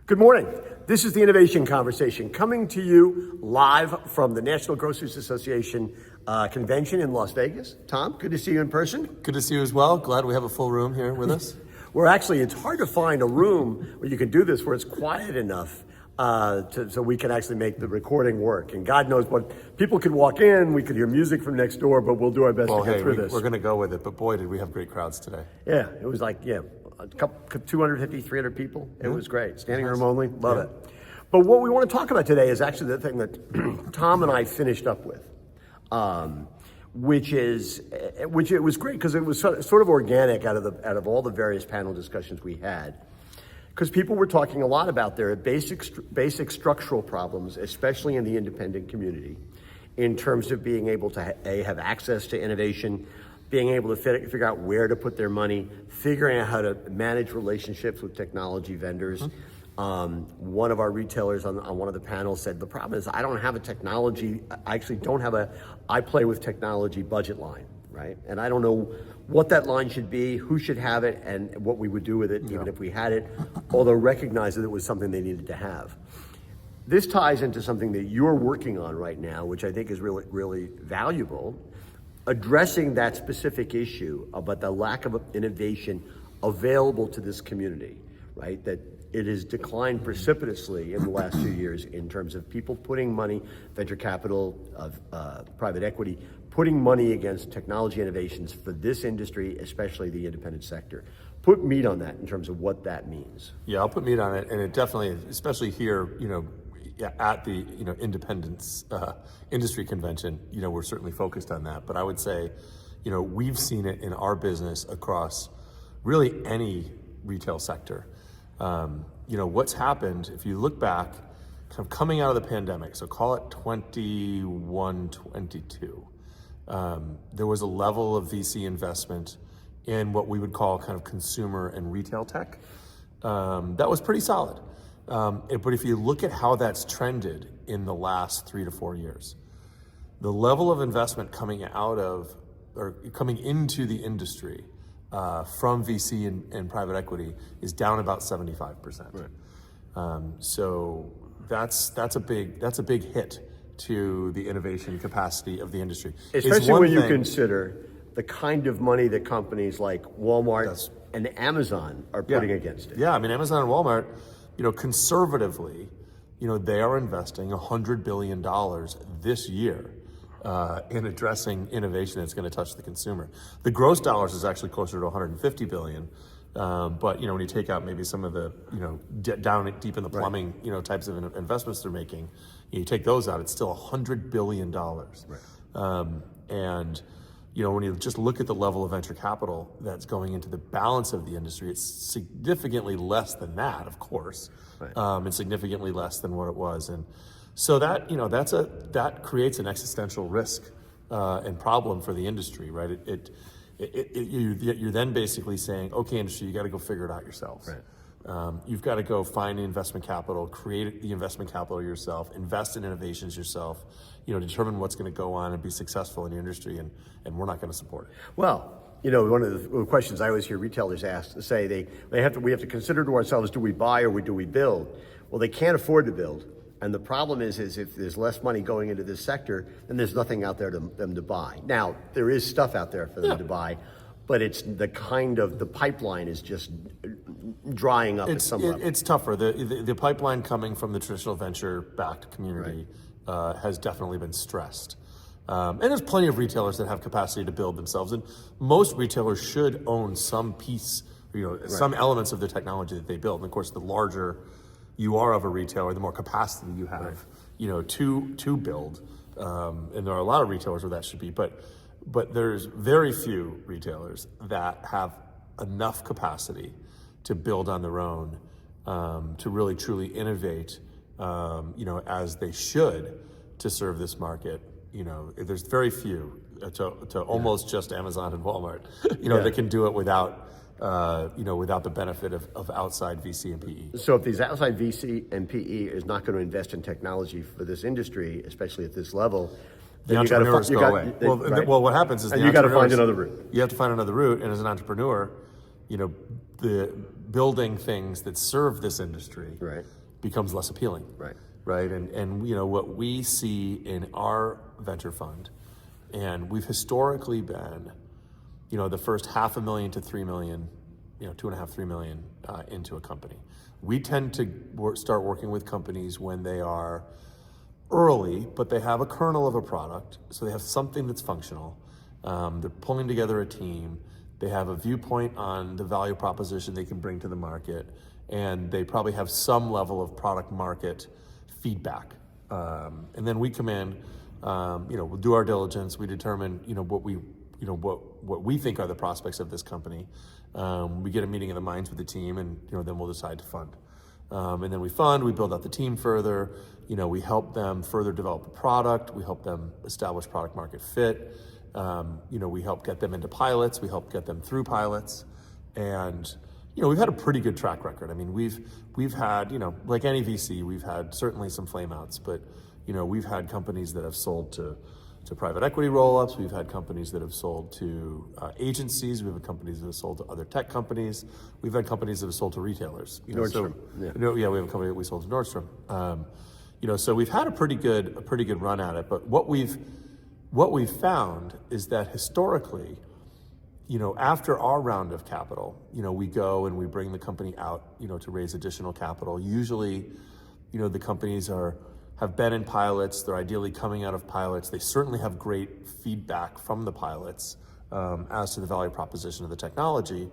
Good morning. This is the Innovation Conversation coming to you live from the National Grocers Association convention in Las Vegas. Tom, good to see you in person. Good to see you as well. Glad we have a full room here with us. It's hard to find a room where you can do this where it's quiet enough so we can actually make the recording work. And God knows what, people could walk in, we could hear music from next door, but we'll do our best to get through this. We're going to go with it, but boy, did we have great crowds today. Yeah, it was like, a couple, 250, 300 people. It was great. Standing room only. Love it. But what we want to talk about today is actually the thing that Tom and I finished up with, which it was great because it was sort of organic out of all the various panel discussions we had. Because people were talking a lot about their basic structural problems, especially in the independent community, in terms of being able to have access to innovation, being able to figure out where to put their money, figuring out how to manage relationships with technology vendors. One of our retailers on one of the panels said, the problem is I actually don't have I play with technology budget line, right? And I don't know what that line should be, who should have it, and what we would do with it, even if we had it, although recognize that it was something they needed to have. This ties into something that you're working on right now, which I think is really, really valuable, addressing that specific issue about the lack of innovation available to this community, right? That it has declined precipitously in the last few years in terms of people putting money, venture capital, private equity, putting money against technology innovations for this industry, especially the independent sector. Put meat on that in terms of what that means. Yeah, I'll put meat on it, and it definitely, especially here, at the independence industry convention, we're certainly focused on that. But I would say, we've seen it in our business across really any retail sector. What's happened, if you look back, kind of coming out of the pandemic, so call it 21, 22, there was a level of VC investment in what we would call kind of consumer and retail tech. That was pretty solid. But if you look at how that's trended in the last 3 to 4 years, the level of investment coming into the industry from VC and private equity is down about 75%. Right. So that's a big hit to the innovation capacity of the industry. Especially when you consider the kind of money that companies like Walmart and Amazon are putting against it. Yeah, I mean, Amazon and Walmart, conservatively, they are investing $100 billion this year in addressing innovation that's going to touch the consumer. The gross dollars is actually closer to 150 billion. But when you take out maybe some of the down deep in the plumbing types of investments they're making, you take those out, it's still $100 billion. Right. And when you just look at the level of venture capital that's going into the balance of the industry, it's significantly less than that, of course, right. And significantly less than what it was. And so that that creates an existential risk and problem for the industry, right? You're then basically saying, okay, industry, you got to go figure it out yourselves. Right. You've got to go find the investment capital, create the investment capital yourself, invest in innovations yourself, determine what's going to go on and be successful in the industry, and we're not going to support it. Well, one of the questions I always hear retailers ask, say we have to consider to ourselves, do we buy or do we build? Well, they can't afford to build. And the problem is if there's less money going into this sector, then there's nothing out there for them to buy. Now, there is stuff out there for them to buy, but it's the pipeline is just drying up at some level. It's tougher. The pipeline coming from the traditional venture-backed community has definitely been stressed. And there's plenty of retailers that have capacity to build themselves, and most retailers should own some piece, some elements of the technology that they build. And of course, the larger you are of a retailer, the more capacity you have, to build. And there are a lot of retailers where that should be, but there's very few retailers that have enough capacity to build on their own, to really truly innovate, as they should to serve this market. There's very few to almost just Amazon and Walmart, that can do it without the benefit of outside VC and PE. So if these outside VC and PE is not going to invest in technology for this industry, especially at this level, the entrepreneurs go away. Well, what happens is you got to find another route. You have to find another route, and as an entrepreneur, the building things that serve this industry Right. becomes less appealing. Right. Right. And what we see in our venture fund, and we've historically been, the first $500,000 to $3 million, 2.5, 3 million into a company. We tend to start working with companies when they are early, but they have a kernel of a product, so they have something that's functional. They're pulling together a team. They have a viewpoint on the value proposition they can bring to the market, and they probably have some level of product market feedback. And then we come in, we'll do our diligence. We determine, what we think are the prospects of this company. We get a meeting of the minds with the team, and then we'll decide to fund. And then we build out the team further. We help them further develop the product. We help them establish product market fit. We help get them into pilots. We help get them through pilots. And, we've had a pretty good track record. I mean, we've had, like any VC, we've had certainly some flameouts, but, we've had companies that have sold to private equity roll-ups. We've had companies that have sold to agencies. We've had companies that have sold to other tech companies. We've had companies that have sold to retailers. Nordstrom. We have a company that we sold to Nordstrom. So we've had a pretty good run at it. But what we've found is that historically, after our round of capital, we go and we bring the company out, to raise additional capital. Usually, the companies have been in pilots. They're ideally coming out of pilots. They certainly have great feedback from the pilots as to the value proposition of the technology.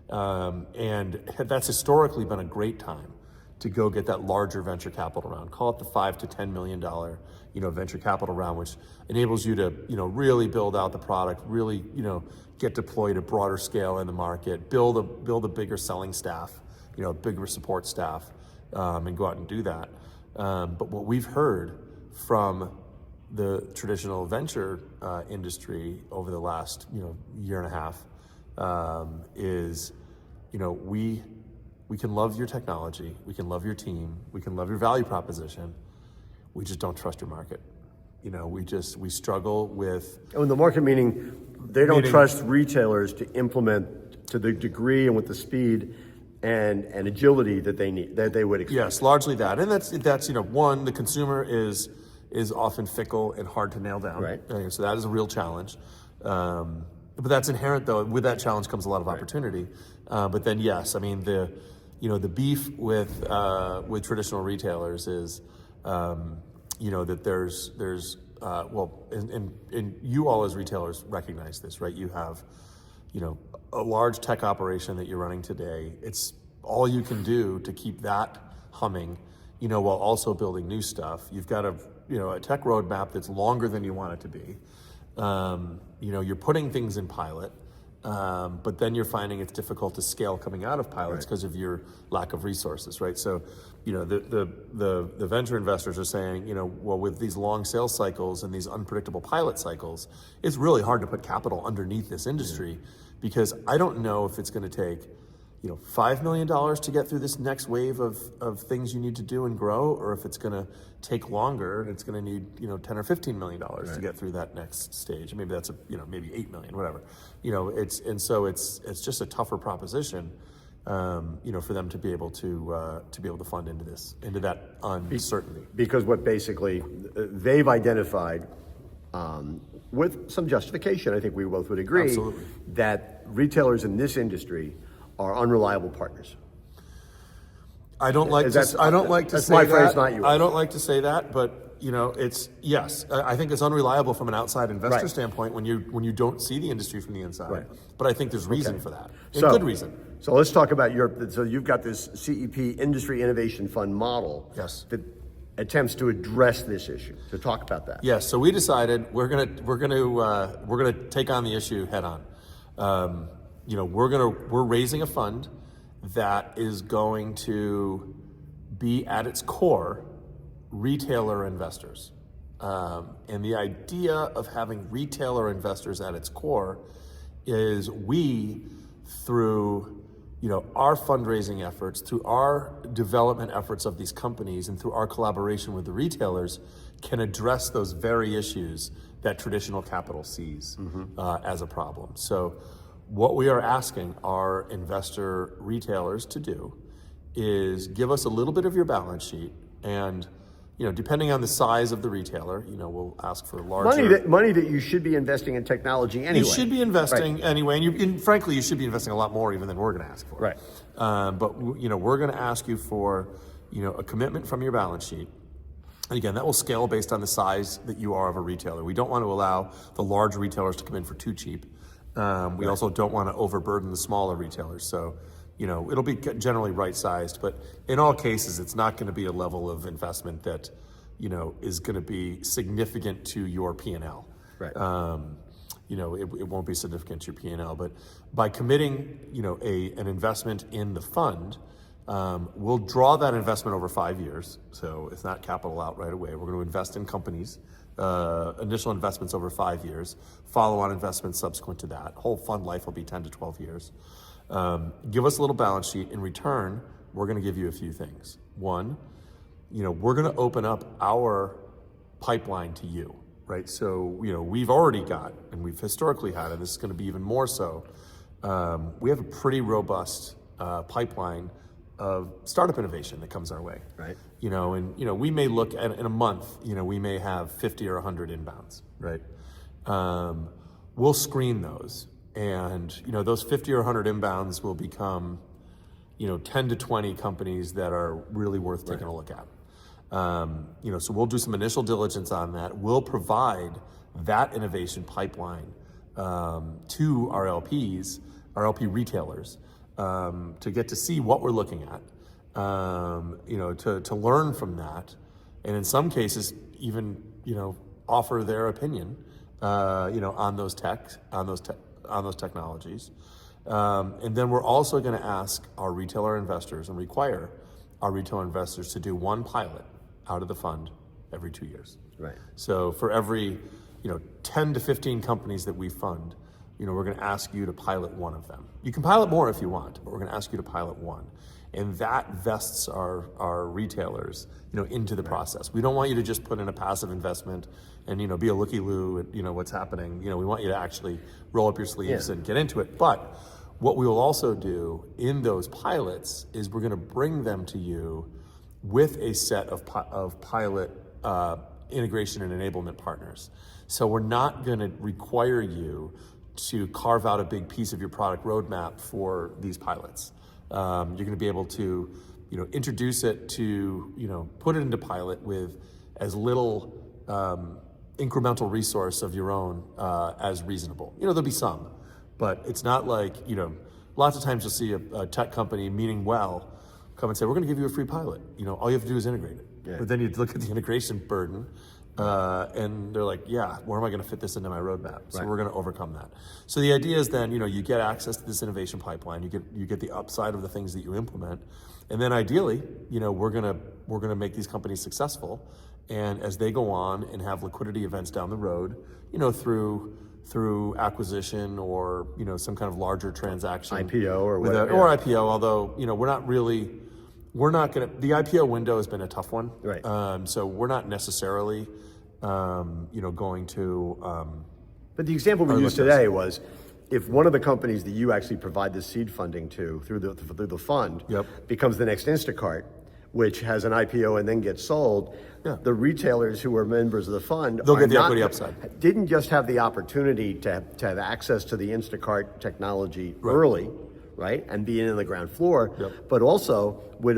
And that's historically been a great time to go get that larger venture capital round. Call it the $5 to $10 million, venture capital round, which enables you to, really build out the product, really, get deployed at broader scale in the market, build a bigger selling staff, bigger support staff, and go out and do that. But what we've heard from the traditional venture industry over the last year and a half is we can love your technology, we can love your team, we can love your value proposition, we just don't trust your market. We struggle with. Oh, and the market meaning they don't trust retailers to implement to the degree and with the speed and agility that they need, that they would expect. Yes, largely that. And that's one, the consumer is often fickle and hard to nail down. Right. So that is a real challenge. But that's inherent, though. With that challenge comes a lot of opportunity. But then, yes, I mean, the beef with traditional retailers is, that there's and you all as retailers recognize this, right? You have, a large tech operation that you're running today. It's all you can do to keep that humming, while also building new stuff. You've got a tech roadmap that's longer than you want it to be. You're putting things in pilot, but then you're finding it's difficult to scale coming out of pilots because of your lack of resources, right? So, the venture investors are saying, well, with these long sales cycles and these unpredictable pilot cycles, it's really hard to put capital underneath this industry because I don't know if it's going to take, $5 million to get through this next wave of things you need to do and grow, or if it's going to take longer and it's going to need, $10 or $15 million to get through that next stage. Maybe that's maybe $8 million, whatever. It's just a tougher proposition, for them to be able to fund into that uncertainty. Because what basically they've identified, with some justification, I think we both would agree, Absolutely. that retailers in this industry are unreliable partners. I don't like to say that. That's my phrase, not yours. I don't like to say that, but it's yes. I think it's unreliable from an outside investor standpoint when you don't see the industry from the inside. Right. But I think there's reason for that. Good reason. So let's talk about so you've got this CEP Industry Innovation Fund model. Yes. That attempts to address this issue. So talk about that. Yes. So we decided we're gonna take on the issue head on. We're raising a fund that is going to be at its core retailer investors. And the idea of having retailer investors at its core is we, through our fundraising efforts, through our development efforts of these companies, and through our collaboration with the retailers, can address those very issues that traditional capital sees as a problem. So what we are asking our investor retailers to do is give us a little bit of your balance sheet, and depending on the size of the retailer, we'll ask for larger money that you should be investing in technology anyway. You should be investing anyway, and frankly, you should be investing a lot more even than we're going to ask for. Right. But we're going to ask you for a commitment from your balance sheet. And again, that will scale based on the size that you are of a retailer. We don't want to allow the large retailers to come in for too cheap. We also don't want to overburden the smaller retailers. So, it'll be generally right-sized, but in all cases, it's not going to be a level of investment that, is going to be significant to your P&L. Right. It won't be significant to your P&L, but by committing, an investment in the fund, we'll draw that investment over 5 years. So it's not capital out right away. We're going to invest in companies, initial investments over 5 years, follow-on investments subsequent to that. Whole fund life will be 10 to 12 years. Give us a little balance sheet. In return, we're going to give you a few things. One, we're going to open up our pipeline to you, right? So, we've already got, and we've historically had, and this is going to be even more so, we have a pretty robust pipeline of startup innovation that comes our way. Right. We may look at, in a month, we may have 50 or 100 inbounds, right? We'll screen those. And, those 50 or 100 inbounds will become, 10 to 20 companies that are really worth taking a look at. So we'll do some initial diligence on that. We'll provide that innovation pipeline to our LPs, our LP retailers, to get to see what we're looking at, to learn from that, and in some cases even offer their opinion, on those technologies, and then we're also going to ask our retailer investors and require our retail investors to do one pilot out of the fund every 2 years. Right. So for every 10 to 15 companies that we fund, we're going to ask you to pilot one of them. You can pilot more if you want, but we're going to ask you to pilot one. And that vests our retailers, into the process. We don't want you to just put in a passive investment and, be a looky-loo at, what's happening. We want you to actually roll up your sleeves and get into it. But what we will also do in those pilots is we're going to bring them to you with a set of pilot integration and enablement partners. So we're not going to require you to carve out a big piece of your product roadmap for these pilots. You're going to be able to, introduce it to, put it into pilot with as little incremental resource of your own as reasonable. There'll be some, but it's not like, lots of times you'll see a tech company meaning well come and say, we're going to give you a free pilot. All you have to do is integrate it. Yeah. But then you look at the integration burden, and they're like, yeah, where am I going to fit this into my roadmap? So we're going to overcome that. So the idea is then, you get access to this innovation pipeline, you get the upside of the things that you implement, and then ideally, we're going to make these companies successful, and as they go on and have liquidity events down the road, through acquisition or some kind of larger transaction, IPO or whatever, or IPO. Although we're not going to. The IPO window has been a tough one, right? So we're not necessarily, going to. But the example we used today was, if one of the companies that you actually provide the seed funding to through the fund becomes the next Instacart, which has an IPO and then gets sold, the retailers who are members of the fund they'll get the equity upside. Didn't just have the opportunity to have access to the Instacart technology early, right, and be in the ground floor, but would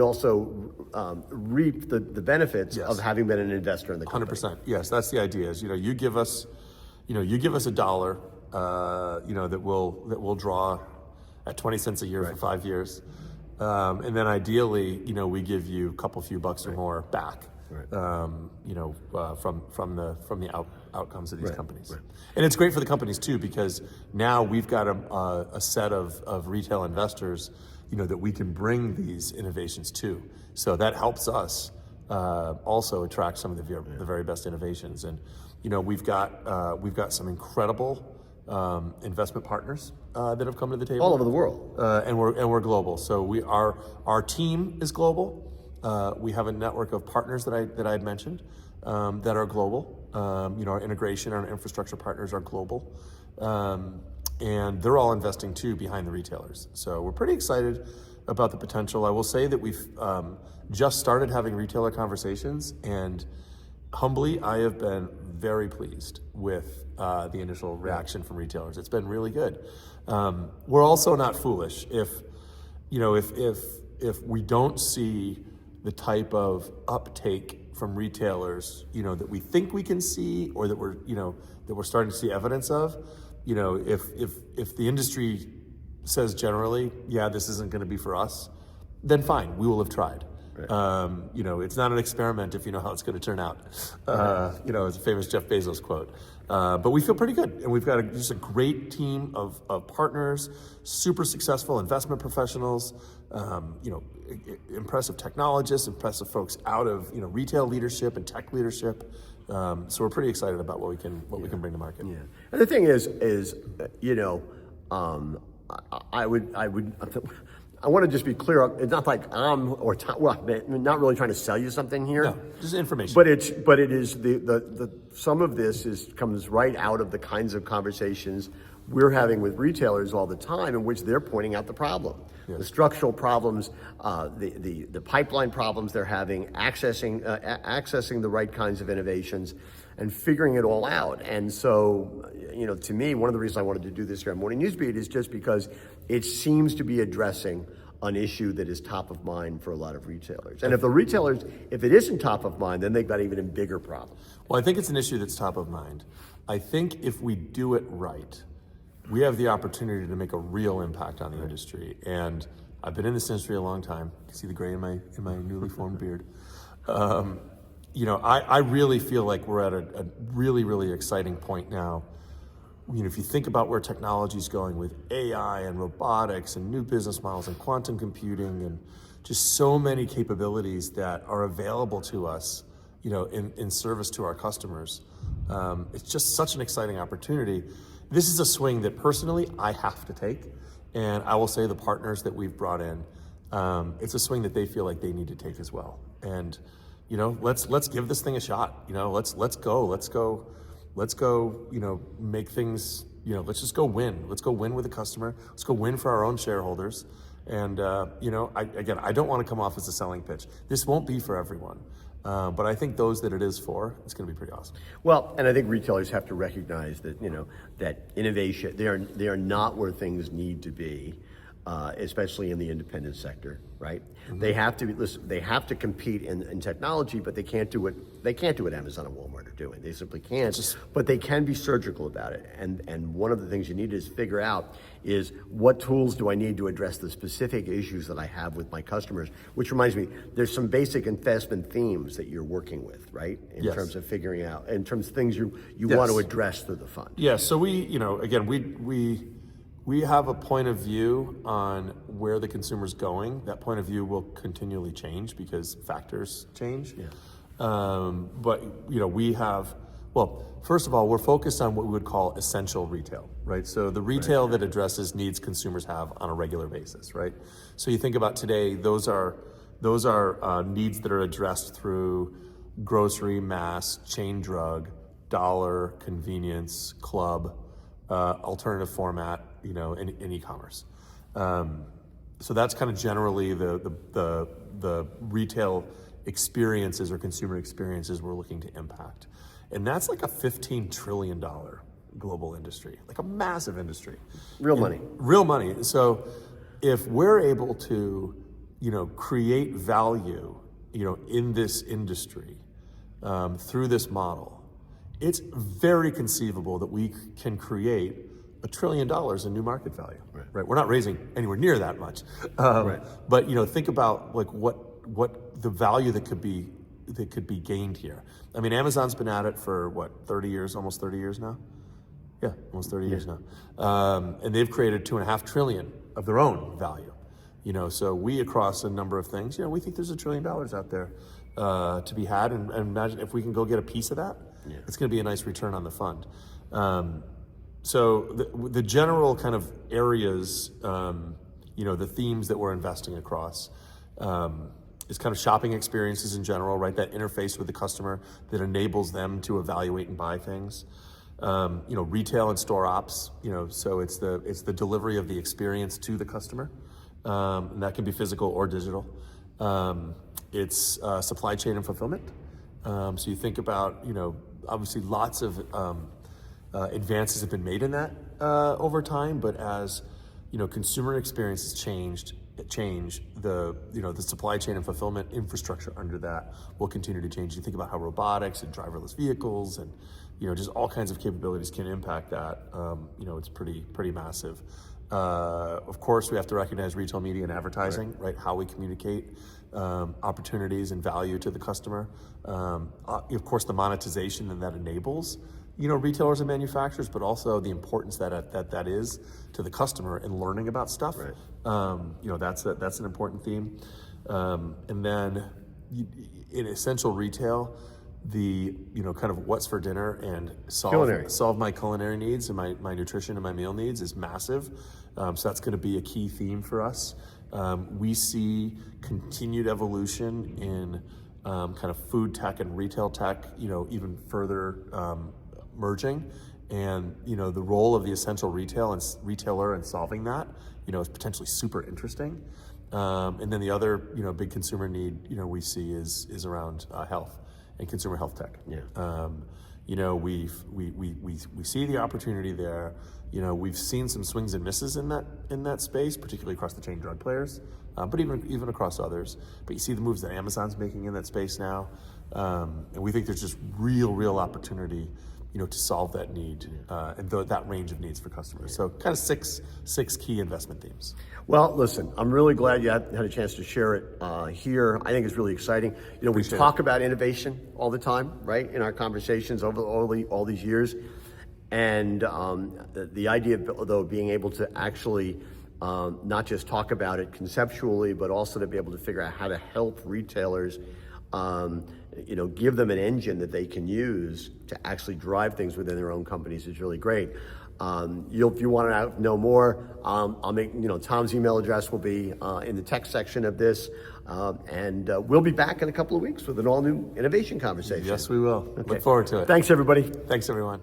reap the benefits of having been an investor in the company. 100%. Yes, that's the idea. Is you give us $1, that we'll draw at 20 cents a year for 5 years. And then ideally, we give you a few bucks or more back, from the outcomes of these companies. Right. And it's great for the companies too, because now we've got a set of retail investors, that we can bring these innovations to. So that helps us also attract some of the very best innovations. And we've got some incredible investment partners that have come to the table all over the world, and we're global. So our team is global. We have a network of partners that I had mentioned that are global. Our integration, our infrastructure partners are global. and they're all investing too behind the retailers. So we're pretty excited about the potential. I will say that we've just started having retailer conversations, and humbly, I have been very pleased with the initial reaction from retailers. It's been really good. We're also not foolish if we don't see the type of uptake from retailers, that we think we can see, or that we're starting to see evidence of. If the industry says generally, yeah, this isn't going to be for us, then fine, we will have tried. Right. It's not an experiment if you know how it's going to turn out. It's a famous Jeff Bezos quote. But we feel pretty good, and we've got just a great team of partners, super successful investment professionals, impressive technologists, impressive folks out of retail leadership and tech leadership. So we're pretty excited about what we can bring to market. Yeah, and the thing is, I want to just be clear. It's not like I'm not really trying to sell you something here. No, just information. But it is the some of this comes right out of the kinds of conversations we're having with retailers all the time, in which they're pointing out the problem, the structural problems, the pipeline problems they're having, accessing the right kinds of innovations, and figuring it all out. And so, to me, one of the reasons I wanted to do this here on Morning Newsbeat is just because it seems to be addressing an issue that is top of mind for a lot of retailers. And if it isn't top of mind, then they've got even a bigger problem. Well, I think it's an issue that's top of mind. I think if we do it right, we have the opportunity to make a real impact on the industry. And I've been in this industry a long time. You can see the gray in my newly formed beard. I really feel like we're at a really, really exciting point now. If you think about where technology is going with AI and robotics and new business models and quantum computing and just so many capabilities that are available to us, in service to our customers, it's just such an exciting opportunity. This is a swing that personally I have to take, and I will say the partners that we've brought in, it's a swing that they feel like they need to take as well. And let's give this thing a shot. Let's go. Make things. Let's just go win. Let's go win with the customer. Let's go win for our own shareholders. And I don't want to come off as a selling pitch. This won't be for everyone. But I think those that it is for, it's going to be pretty awesome. Well, and I think retailers have to recognize that that innovation, they are not where things need to be, especially in the independent sector, right? Mm-hmm. They have to compete in technology, but they can't do what Amazon and Walmart are doing. They simply can't. But they can be surgical about it. And one of the things you need to figure out is, what tools do I need to address the specific issues that I have with my customers? Which reminds me, there's some basic investment themes that you're working with, right? In terms of figuring out, in terms of things you want to address through the fund. Yeah. So we have a point of view on where the consumer's going. That point of view will continually change because factors change. Yeah. But we have, first of all, we're focused on what we would call essential retail, right? So the retail that addresses needs consumers have on a regular basis, right? So you think about today, those are needs that are addressed through grocery, mass, chain drug, dollar, convenience, club, alternative format, in e-commerce. So that's kind of generally the retail experiences or consumer experiences we're looking to impact. And that's like a $15 trillion global industry, like a massive industry. Real money. So if we're able to, create value, in this industry through this model, it's very conceivable that we can create $1 trillion in new market value. Right? We're not raising anywhere near that much. But think about like what the value that could be gained here. I mean, Amazon's been at it for 30 years, almost 30 years now. Yeah, almost 30 years now. And they've created $2.5 trillion of their own value. So we, across a number of things, we think there's $1 trillion out there to be had, and imagine if we can go get a piece of that. It's going to be a nice return on the fund. So the general kind of areas, the themes that we're investing across, is kind of shopping experiences in general, right? That interface with the customer that enables them to evaluate and buy things. Retail and store ops, so it's the delivery of the experience to the customer, and that can be physical or digital. It's supply chain and fulfillment. So you think about, obviously lots of advances have been made in that over time, but as consumer experiences change, the supply chain and fulfillment infrastructure under that will continue to change. You think about how robotics and driverless vehicles and just all kinds of capabilities can impact that. It's pretty massive. Of course, we have to recognize retail media and advertising, right? How we communicate opportunities and value to the customer. Of course, the monetization that enables retailers and manufacturers, but also the importance that is to the customer in learning about stuff. Right. That's an important theme. And then in essential retail, the kind of what's for dinner and solve my culinary needs and my nutrition and my meal needs is massive. So that's going to be a key theme for us. We see continued evolution in kind of food tech and retail tech, even further merging, and the role of the essential retailer in solving that is potentially super interesting. And then the other big consumer need we see is around health and consumer health tech. We see the opportunity there. We've seen some swings and misses in that space, particularly across the chain drug players, but even across others. But you see the moves that Amazon's making in that space now, and we think there's just real opportunity to solve that need and that range of needs for customers. So kind of six key investment themes. Well, listen, I'm really glad you had a chance to share it here. I think it's really exciting. We talk about innovation all the time, right, in our conversations over all these years. And the idea, though, of being able to actually not just talk about it conceptually, but also to be able to figure out how to help retailers give them an engine that they can use to actually drive things within their own companies is really great. If you want to know more, I'll make, Tom's email address will be in the text section of this. And we'll be back in a couple of weeks with an all new innovation conversation. Yes, we will. Okay. Look forward to it. Thanks, everybody. Thanks, everyone.